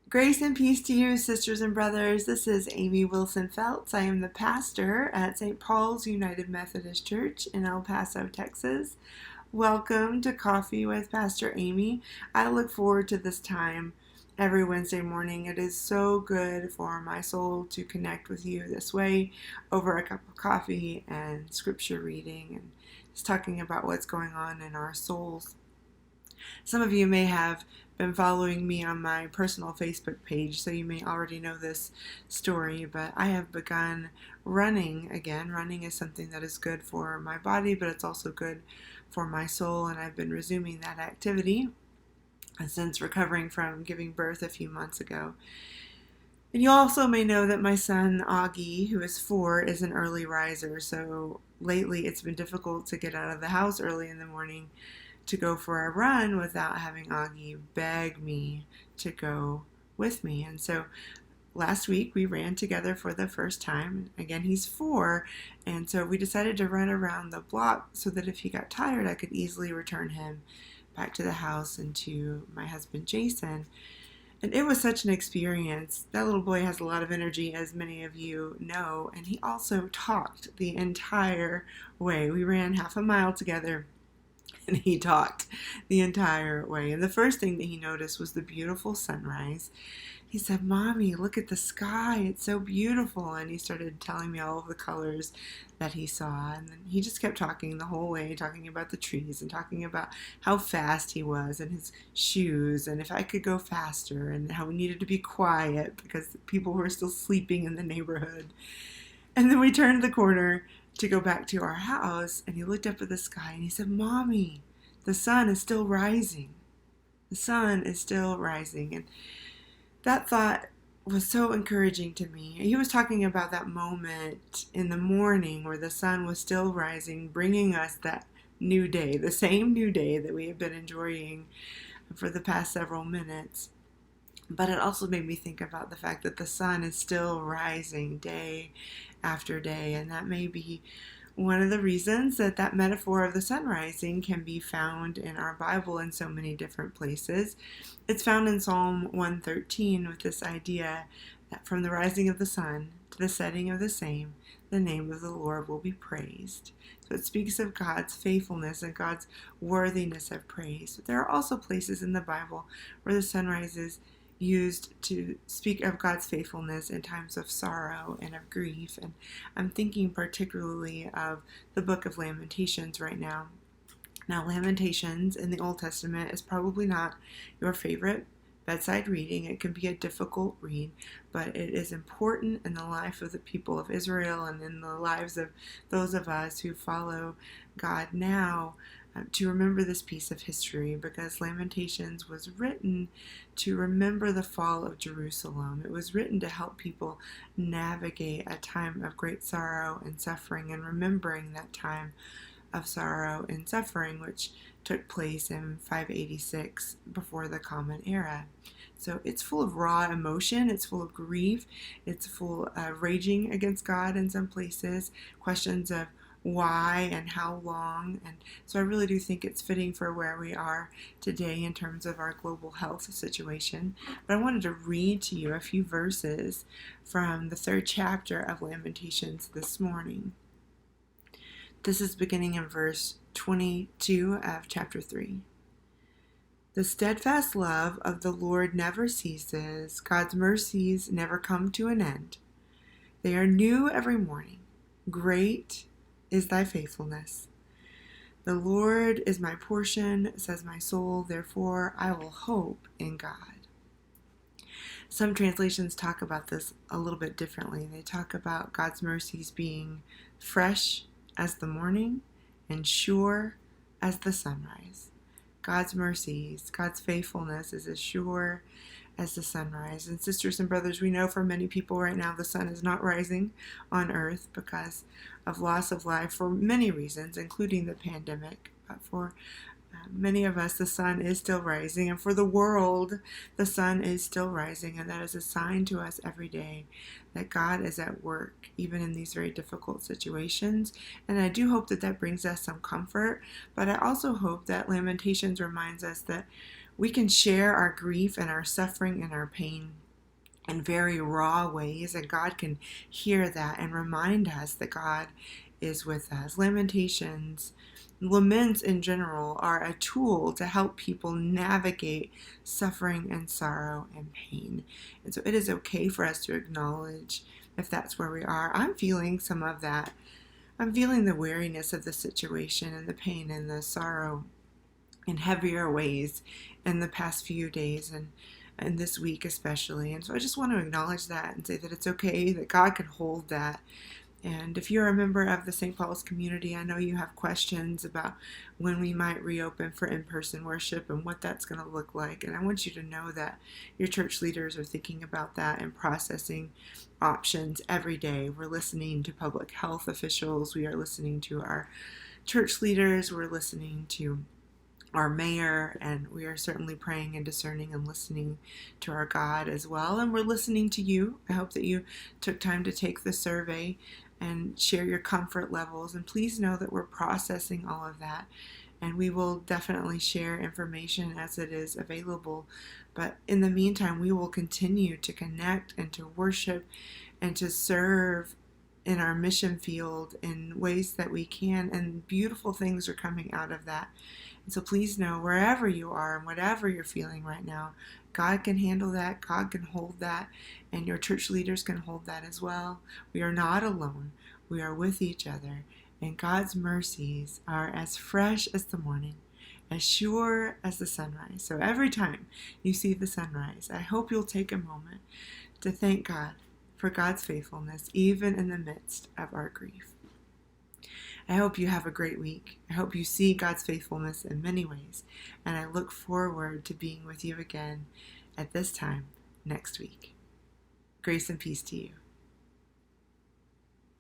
Grace and peace to you, sisters and brothers. This is Amy Wilson Feltz. I am the pastor at St. Paul's United Methodist Church in El Paso, Texas. Welcome to Coffee with Pastor Amy. I look forward to this time every Wednesday morning. It is so good for my soul to connect with you this way over a cup of coffee and scripture reading and just talking about what's going on in our souls. Some of you may have been following me on my personal Facebook page, so you may already know this story, but I have begun running again. Running is something that is good for my body, but it's also good for my soul, and I've been resuming that activity since recovering from giving birth a few months ago. And you also may know that my son, Augie, who is 4, is an early riser, so lately it's been difficult to get out of the house early in the morning to go for a run without having Augie beg me to go with me. And so last week we ran together for the first time. Again, he's 4, and so we decided to run around the block so that if he got tired, I could easily return him back to the house and to my husband, Jason. And it was such an experience. That little boy has a lot of energy, as many of you know, and he also talked the entire way. We ran half a mile together, and he talked the entire way. And the first thing that he noticed was the beautiful sunrise. He said, "Mommy, look at the sky. It's so beautiful." And he started telling me all of the colors that he saw. And then he just kept talking the whole way, talking about the trees and talking about how fast he was and his shoes and if I could go faster and how we needed to be quiet because people were still sleeping in the neighborhood. And then we turned the corner to go back to our house, and he looked up at the sky and he said, "Mommy, the sun is still rising. The sun is still rising." And that thought was so encouraging to me. He was talking about that moment in the morning where the sun was still rising, bringing us that new day, the same new day that we have been enjoying for the past several minutes. But it also made me think about the fact that the sun is still rising day after day, and that may be one of the reasons that that metaphor of the sun rising can be found in our Bible in so many different places. It's found in Psalm 113 with this idea that from the rising of the sun to the setting of the same, the name of the Lord will be praised. So it speaks of God's faithfulness and God's worthiness of praise. But there are also places in the Bible where the sun rises used to speak of God's faithfulness in times of sorrow and of grief. And I'm thinking particularly of the book of Lamentations right now. Now, Lamentations in the Old Testament is probably not your favorite bedside reading. It can be a difficult read, but it is important in the life of the people of Israel and in the lives of those of us who follow God now to remember this piece of history, because Lamentations was written to remember the fall of Jerusalem. It was written to help people navigate a time of great sorrow and suffering, and remembering that time of sorrow and suffering which took place in 586 before the Common Era. So it's full of raw emotion, it's full of grief, it's full of raging against God in some places, questions of why and how long. And so I really do think it's fitting for where we are today in terms of our global health situation. But I wanted to read to you a few verses from the 3rd chapter of Lamentations this morning. This is beginning in verse 22 of chapter 3. The steadfast love of the Lord never ceases. God's mercies never come to an end. They are new every morning. Great is thy faithfulness. The Lord is my portion, says my soul, therefore I will hope in God. Some translations talk about this a little bit differently. They talk about God's mercies being fresh as the morning and sure as the sunrise. God's mercies, God's faithfulness is as sure as the sunrise. And sisters and brothers, we know for many people right now the sun is not rising on earth because of loss of life for many reasons, including the pandemic. But for many of us, the sun is still rising, and for the world, the sun is still rising, and that is a sign to us every day that God is at work, even in these very difficult situations. And I do hope that that brings us some comfort, but I also hope that Lamentations reminds us that we can share our grief and our suffering and our pain in very raw ways, and God can hear that and remind us that God is with us. Laments in general are a tool to help people navigate suffering and sorrow and pain. And so it is okay for us to acknowledge if that's where we are. I'm feeling some of that. I'm feeling the weariness of the situation and the pain and the sorrow in heavier ways in the past few days and this week especially. And so I just want to acknowledge that and say that it's okay, that God can hold that. And if you're a member of the St. Paul's community, I know you have questions about when we might reopen for in-person worship and what that's going to look like. And I want you to know that your church leaders are thinking about that and processing options every day. We're listening to public health officials. We are listening to our church leaders. We're listening to our mayor, and we are certainly praying and discerning and listening to our God as well. And we're listening to you. I hope that you took time to take the survey and share your comfort levels. And please know that we're processing all of that. And we will definitely share information as it is available. But in the meantime, we will continue to connect and to worship and to serve in our mission field in ways that we can. And beautiful things are coming out of that. And so please know, wherever you are and whatever you're feeling right now, God can handle that, God can hold that, and your church leaders can hold that as well. We are not alone. We are with each other, and God's mercies are as fresh as the morning, as sure as the sunrise. So every time you see the sunrise, I hope you'll take a moment to thank God for God's faithfulness, even in the midst of our grief. I hope you have a great week. I hope you see God's faithfulness in many ways, and I look forward to being with you again at this time next week. Grace and peace to you.